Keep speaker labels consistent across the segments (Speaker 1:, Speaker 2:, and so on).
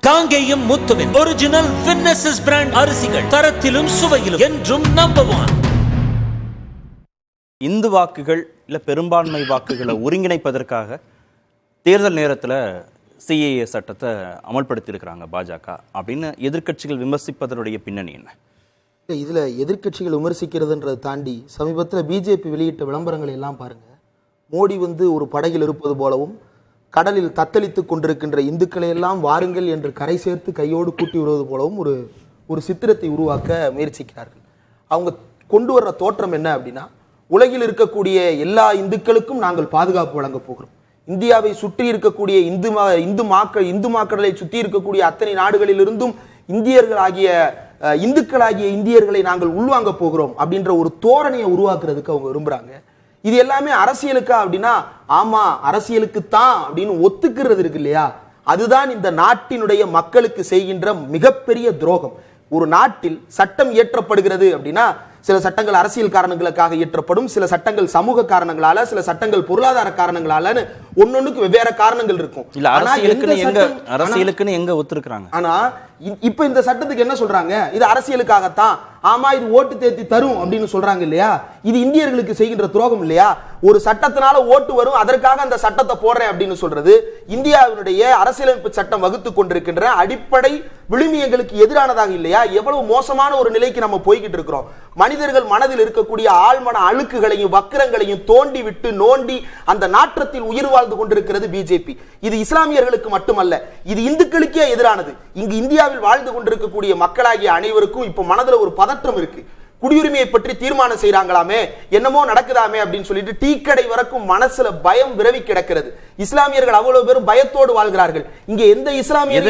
Speaker 1: காங்கேயம் முத்துவின் ஒரிஜினல் வின்னசஸ் பிராண்ட் அரிசிகள் தரத்திலும் சுவையிலும் என்றும் நம்பர் 1.
Speaker 2: இந்து வாக்குகள் இல்ல பெரும்பான்மை வாக்குகளை ஒருங்கிணைப்பதற்காக தேர்தல் நேரத்தில் சிஏஏ சட்டத்தை அமல்படுத்தி இருக்கிறாங்க பாஜக அப்படின்னு எதிர்க்கட்சிகள் விமர்சிப்பதனுடைய பின்னணி என்ன?
Speaker 3: இதில் எதிர்க்கட்சிகள் விமர்சிக்கிறதுன்றதை தாண்டி சமீபத்தில் பிஜேபி வெளியிட்ட விளம்பரங்களை எல்லாம் பாருங்க. மோடி ஒரு படகில் இருப்பது போலவும் கடலில் தத்தளித்து கொண்டிருக்கின்ற இந்துக்களை எல்லாம் வாருங்கள் என்று கரை சேர்த்து கையோடு கூட்டி வருவது போலவும் ஒரு சித்திரத்தை உருவாக்க முயற்சிக்கிறார்கள். அவங்க கொண்டு வர்ற தோற்றம் என்ன அப்படின்னா, உலகில் இருக்கக்கூடிய எல்லா இந்துக்களுக்கும் நாங்கள் பாதுகாப்பு வழங்க போகிறோம். இந்தியாவை சுற்றி இருக்கக்கூடிய இந்து மாக்களை சுற்றி இருக்கக்கூடிய அத்தனை நாடுகளிலிருந்தும் இந்துக்களாகிய இந்தியர்களை நாங்கள் உள்வாங்க போகிறோம் அப்படின்ற ஒரு தோரணையை உருவாக்குறதுக்கு அவங்க விரும்புறாங்க. இது எல்லாமே அரசியலுக்கா அப்படின்னா, ஆமா அரசியலுக்கு தான் அப்படின்னு ஒத்துக்கிறது இருக்கு இல்லையா, அதுதான் இந்த நாட்டினுடைய மக்களுக்கு செய்கின்ற மிகப்பெரிய துரோகம். ஒரு நாட்டில் சட்டம் இயற்றப்படுகிறது அப்படின்னா, சில சட்டங்கள் அரசியல் காரணங்களுக்காக இயற்றப்படும், சில சட்டங்கள் சமூக காரணங்களால, சில சட்டங்கள் பொருளாதார காரணங்களால, ஒன்னொன்னுக்கு வெவ்வேறு காரணங்கள் இருக்கும்.
Speaker 2: அரசியலுக்குன்னு எங்க ஒத்துருக்காங்க.
Speaker 3: ஆனா இப்ப இந்த சட்டத்துக்கு என்ன சொல்றாங்க, இது அரசியலுக்காகத்தான், ஆமா இது ஓட்டு தேர்த்தி தரும் அப்படின்னு சொல்றாங்க இல்லையா. இது இந்தியர்களுக்கு செய்கின்ற துரோகம் இல்லையா? ஒரு சட்டத்தினால ஓட்டு வரும், அதற்காக அந்த சட்டத்தை போடுறேன் அப்படின்னு சொல்றது இந்தியாவினுடைய அரசியலமைப்பு சட்டம் வகுத்து கொண்டிருக்கின்ற அடிப்படை விழுமியங்களுக்கு எதிரானதாக இல்லையா? எவ்வளவு மோசமான ஒரு நிலைக்கு நம்ம போய்கிட்டு இருக்கிறோம். மனிதர்கள் மனதில் இருக்கக்கூடிய ஆழ்மன அழுக்குகளையும் வக்கிரங்களையும் தோண்டி விட்டு நோண்டி அந்த நாற்றத்தில் உயிர் வாழ்ந்து கொண்டிருக்கிறது பிஜேபி. இது இஸ்லாமியர்களுக்கு மட்டுமல்ல, இது இந்துக்களுக்கே எதிரானது. இங்கு இந்தியாவில் வாழ்ந்து கொண்டிருக்கக்கூடிய மக்களாகிய அனைவருக்கும் இப்ப மனதுல ஒரு பதற்றம் இருக்கு. குடியுரிமையை பற்றி தீர்மானம் செய்யறாங்களாமே, என்னமோ நடக்குதாமே அப்படின்னு சொல்லிட்டு டீக்கடை வரைக்கும் மனசுல பயம் விரவி கிடக்கிறது. இஸ்லாமியர்கள் அவ்வளவு பேரும் பயத்தோடு வாழ்கிறார்கள். இங்க எந்த இஸ்லாமிய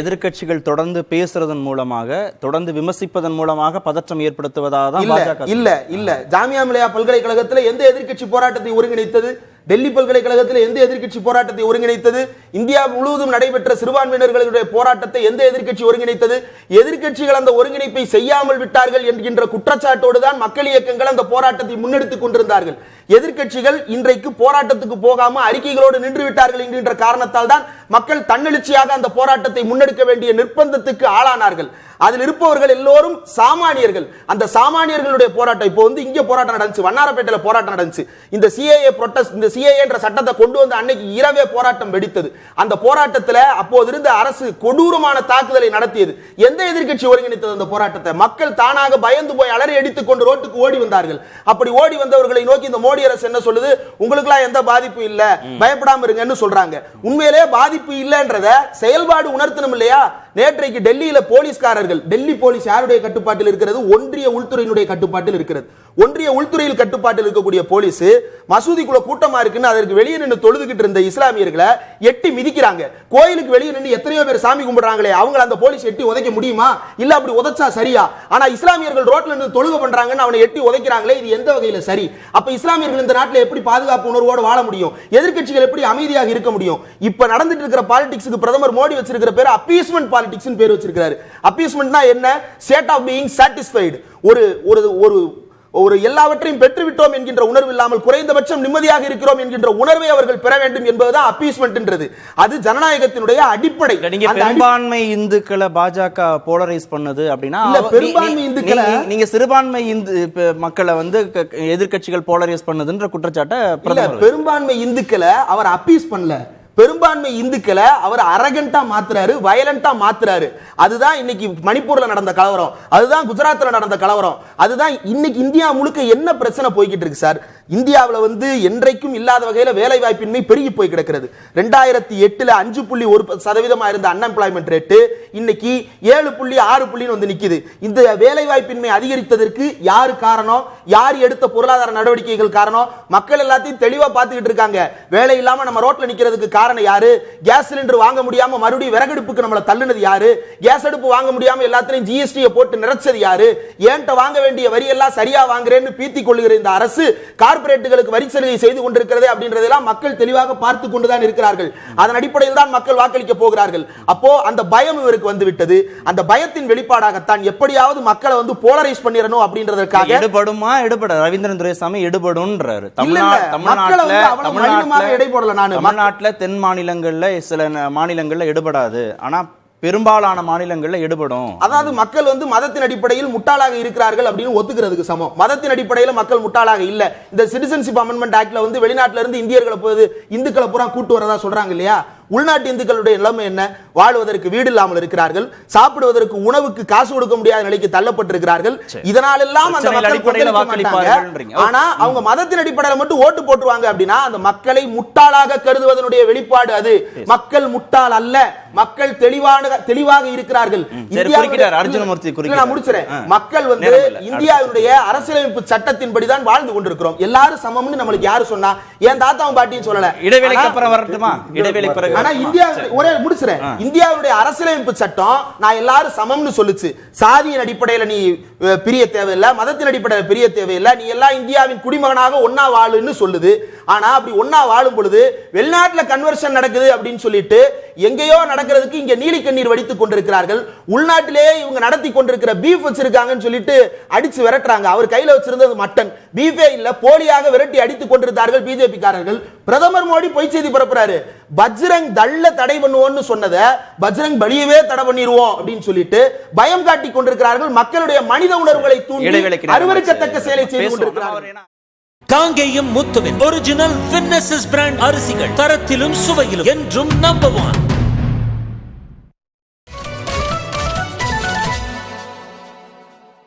Speaker 2: எதிர்க்கட்சிகள் தொடர்ந்து பேசுறதன் மூலமாக, தொடர்ந்து விமர்சிப்பதன் மூலமாக பதற்றம் ஏற்படுத்துவதாக
Speaker 3: இல்ல. ஜாமியா மிலியா பல்கலைக்கழகத்தில் எந்த எதிர்க்கட்சி போராட்டத்தை ஒருங்கிணைத்தது? டெல்லி பல்கலைக்கழகத்தில் எந்த எதிர்க்கட்சி போராட்டத்தை ஒருங்கிணைத்தது? இந்தியா முழுவதும் நடைபெற்ற சிறுபான்மையினர்களுடைய போராட்டத்தை எந்த எதிர்க்கட்சி ஒருங்கிணைத்தது? எதிர்க்கட்சிகள் அந்த ஒருங்கிணைப்பை செய்யாமல் விட்டார்கள் என்கின்ற குற்றச்சாட்டோடு தான் மக்கள் இயக்கங்கள் அந்த போராட்டத்தை முன்னெடுத்துக் கொண்டிருந்தார்கள். எதிர்க்கட்சிகள் இன்றைக்கு போராட்டத்துக்கு போகாம அறிக்கைகளோடு நின்று விட்டார்கள் என்கின்ற காரணத்தால் தான் மக்கள் தன்னெழுச்சியாக அந்த போராட்டத்தை முன்னெடுக்க வேண்டிய நிர்பந்தத்துக்கு ஆளானார்கள். அதில் இருப்பவர்கள் எல்லோரும் சாமானியர்கள். அந்த சாமானியர்களுடைய போராட்டம் இப்போ இங்க போராட்டம் நடந்துச்சு, வண்ணாரப்பேட்டையில போராட்டம் நடந்துச்சு. இந்த சிஏஏ புரோட்டஸ்ட், இந்த சிஏஏ என்ற சட்டத்தை கொண்டு வந்து அன்னைக்கு இரவே போராட்டம் வெடித்தது. அந்த போராட்டத்தில் அப்போது இருந்த அரசு கொடூரமான தாக்குதலை நடத்தியது. எந்த எதிர்க்கட்சி ஒருங்கிணைத்தது அந்த போராட்டத்தை? மக்கள் தானாக பயந்து போய் அலறி அடித்துக் கொண்டு ரோட்டுக்கு ஓடி வந்தார்கள். அப்படி ஓடி வந்தவர்களை நோக்கி இந்த மோடி அரசு என்ன சொல்லுது? உங்களுக்குலாம் எந்த பாதிப்பு இல்ல, பயப்படாம இருங்கன்னு சொல்றாங்க. உண்மையிலே பாதிப்பு இல்லைன்றத செயல்பாடு உணர்த்தணும் இல்லையா? நேற்றைக்கு டெல்லியில போலீஸ்காரர்கள், டெல்லி போலீஸ் யாருடைய கட்டுப்பாட்டில் இருக்கிறது? ஒன்றிய உள்துறையினுடைய கட்டுப்பாட்டில் இருக்கிறது. ஒன்றிய உள்துறையில் கட்டுப்பாட்டில் இருக்கக்கூடிய போலீஸ் மசூதிக்குள்ள கூட்டமா இருக்குன்னு அதற்கு வெளியே நின்று தொழுதுகிட்டு இருந்த இஸ்லாமியர்களை எட்டி மிதிக்கிறாங்க. கோயிலுக்கு வெளியே நின்று எத்தனையோ பேர் சாமி கும்பிடுறாங்களே, அவங்க அந்த போலீஸ் எட்டி உதைக்க முடியுமா? இல்ல அப்படி உதைச்சா சரியா? ஆனா இஸ்லாமியர்கள் ரோட்ல நின்று தொழுகை பண்றாங்கன்னு அவனை எட்டி உதைக்கிறாங்களே, இது எந்த வகையில சரி? அப்ப இஸ்லாமியர்கள் இந்த நாட்டில் எப்படி பாதுகாப்பு உணர்வோடு வாழ முடியும்? எதிர்க்கட்சிகள் எப்படி அமைதியாக இருக்க முடியும்? இப்ப நடந்துட்டு இருக்கிற பாலிடிக்ஸ்க்கு பிரதமர் மோடி வச்சிருக்கிற பேர் அப்பீஸ்மென்ட் பாலிடிக்ஸ் பேர் வச்சிருக்காரு. அப்பீஸ்மென்ட்னா என்ன? State of being satisfied. ஒரு எல்லாவற்றையும் பெற்றுவிட்டோம் என்கின்ற உணர்வு இல்லாமல் குறைந்தபட்சம் நிம்மதியாக இருக்கிறோம் என்கின்ற உணர்வை அவர்கள் பெற வேண்டும் என்பதுதான் அப்பீஸ்மென்ட்ன்றது. அது ஜனநாயகத்தினுடைய அடிப்படை.
Speaker 2: நீங்க பெரும்பான்மை இந்துக்களை பாஜக போலரைஸ் பண்ணது அப்படின்னா,
Speaker 3: பெரும்பான்மை இந்துக்களை
Speaker 2: நீங்க சிறுபான்மை இந்து மக்களை எதிர்க்கட்சிகள் போலரைஸ் பண்ணதுன்ற குற்றச்சாட்டை
Speaker 3: பெரும்பான்மை இந்துக்களை அவர் அப்பீஸ் பண்ணல. பெரும்பான்மை இந்துக்களை அவர் அரகண்டா மாத்துறாரு, வயலண்டா மாத்துறாரு. அதுதான் இன்னைக்கு மணிப்பூர்ல நடந்த கலவரம், அதுதான் குஜராத்ல நடந்த கலவரம், அதுதான் இன்னைக்கு இந்தியா முழுக்க என்ன பிரச்சனை போய்கிட்டு இருக்கு சார். இந்தியாவில் என்றைக்கும் இல்லாத வகையில வேலை வாய்ப்பின்மை பெருகி போய் கிடக்கிறது. 2008 5.1% இருந்த அன்எம்ப்ளாய்மெண்ட் ரேட்டு இன்னைக்கு 7.6 நிக்குது. இந்த வேலை வாய்ப்பின்மை அதிகரித்ததற்கு யாரு காரணம்? யார் எடுத்த பொருளாதார நடவடிக்கைகள் காரணம்? மக்கள் எல்லாத்தையும் தெளிவா பார்த்துக்கிட்டு இருக்காங்க. வேலை இல்லாம நம்ம ரோட்ல நிக்கிறதுக்கு காரணம் யாரு? கேஸ் சிலிண்டர் வாங்க முடியாம மறுபடியும் விறகடுப்புக்கு நம்மள தள்ளுனது யாரு? கேஸ் அடுப்பு வாங்க முடியாம எல்லாத்தையும் ஜிஎஸ்டி போட்டு நிறைச்சது யாரு? ஏன்ட்ட வாங்க வேண்டிய வரி எல்லாம் சரியா வாங்குறேன்னு பீத்தி கொள்ளுகிற இந்த அரசு கார்ப்பரேட்டுகளுக்கு வரி சலுகை செய்து கொண்டிருக்கிறது அப்படின்றதெல்லாம் மக்கள் தெளிவாக பார்த்து கொண்டுதான் இருக்கிறார்கள். அதன் அடிப்படையில் தான் மக்கள் வாக்களிக்க போகிறார்கள். அப்போ அந்த பயம் இவருக்கு வந்து விட்டது. அந்த பயத்தின் வெளிப்பாடாகத்தான் எப்படியாவது மக்களை போலரைஸ் பண்ணிடணும் அப்படின்றதற்காக.
Speaker 2: எடுபடுமா? எடுபட ரவீந்திரன் துரைசாமி எடுபடுன்றாரு. தமிழ்நாட்டுல தென் மாநிலங்கள்ல சில மாநிலங்கள்ல எடுபடாது. ஆனா பெரும்பாலான மாநிலங்கள்ல எடுபடும்.
Speaker 3: அதாவது மக்கள் வந்து மதத்தின் அடிப்படையில் முட்டாளாக இருக்கிறார்கள் அப்படின்னு ஒத்துக்கிறதுக்கு சமம். மதத்தின் அடிப்படையில் மக்கள் முட்டாளாக இல்ல. இந்த சிட்டிசன்ஷிப் அமெண்ட்மெண்ட் ஆக்ட்ல வந்து வெளிநாட்டுல இருந்து இந்தியர்களை போது இந்துக்களை பூரா கூட்டு வரதா சொல்றாங்க இல்லையா? உள்நாட்டு இந்துக்களுடைய நிலைமை என்ன? வாழ்வதற்கு வீடு இல்லாமல் இருக்கிறார்கள், சாப்பிடுவதற்கு உணவுக்கு காசு கொடுக்க முடியாத நிலைக்கு தள்ளப்பட்டிருக்கிறார்கள். இதனாலெல்லாம் அந்த மக்கள் ஆனா அவங்க மதத்தின் அடிப்படையில் மட்டும் ஓட்டு போட்டுருவாங்க அப்படின்னா அந்த மக்களை முட்டாளாக கருதுவதனுடைய வெளிப்பாடு அது. மக்கள் முட்டாள் அல்ல, மக்கள் தெளிவாக இருக்கிறார்கள். மக்கள் வந்து இந்தியாவுடைய அரசியலமைப்பு சட்டத்தின்படி தான் வாழ்ந்து கொண்டிருக்கிறோம். எல்லாரும் சமம்னு நம்மளுக்கு யாரு சொன்னா? என் தாத்தாவும் பாட்டியும் சொல்லல.
Speaker 2: இடைவேளைக்கு அப்புறம் வரட்டுமா? இடைவேளை பிறகு.
Speaker 3: ஆனா இந்தியா ஒரே முடிச்சுறேன். இந்தியாவுடைய அரசியலமைப்பு சட்டம் நான் எல்லாரும் சமம்னு சொல்லுச்சு. சாதியின் அடிப்படையில் நீ பிரிய தேவையில்லை, மதத்தின் அடிப்படையில் பிரிய தேவையில்லை, நீ எல்லாம் இந்தியாவின் குடிமகனாக ஒன்னா வாழுன்னு சொல்லுது. ஆனா அப்படி ஒன்னா வாழும் பொழுது வெளிநாட்டுல கன்வர்ஷன் நடக்குது அப்படின்னு சொல்லிட்டு எங்கேயோ நடக்கிறதுக்கு இங்க நீலி கண்ணீர் வடித்துக் கொண்டிருக்கிறார்கள். உள்நாட்டிலே இவங்க நடத்தி கொண்டிருக்கிற பீஃப் வச்சிருக்காங்கன்னு சொல்லிட்டு அடிச்சு விரட்டுறாங்க. அவர் கையில வச்சிருந்தது மட்டன், பீஃபே இல்ல, போலியாக விரட்டி அடித்துக் கொண்டிருந்தார்கள் பிஜேபி காரர்கள். பிரதமர் மோடி பொய் செய்தி பரப்புறாரு. பஜ்ரங் தள்ள தடை பண்ணுவோம்னு சொன்னதை பஜ்ரங் பலியவே தடை பண்ணிடுவோம் அப்படின்னு சொல்லிட்டு பயம் காட்டி கொண்டிருக்கிறார்கள். மக்களுடைய மனித உணர்வுகளை தூண்டி அருவருக்கத்தக்க செயலை செய்து கொண்டிருக்கிறார்கள்.
Speaker 1: காங்கேயம் முத்துவின் ஒரிஜினல் வின்னசஸ் பிராண்ட் அரிசிகள் தரத்திலும் சுவையிலும் என்றும் நம்பர் 1.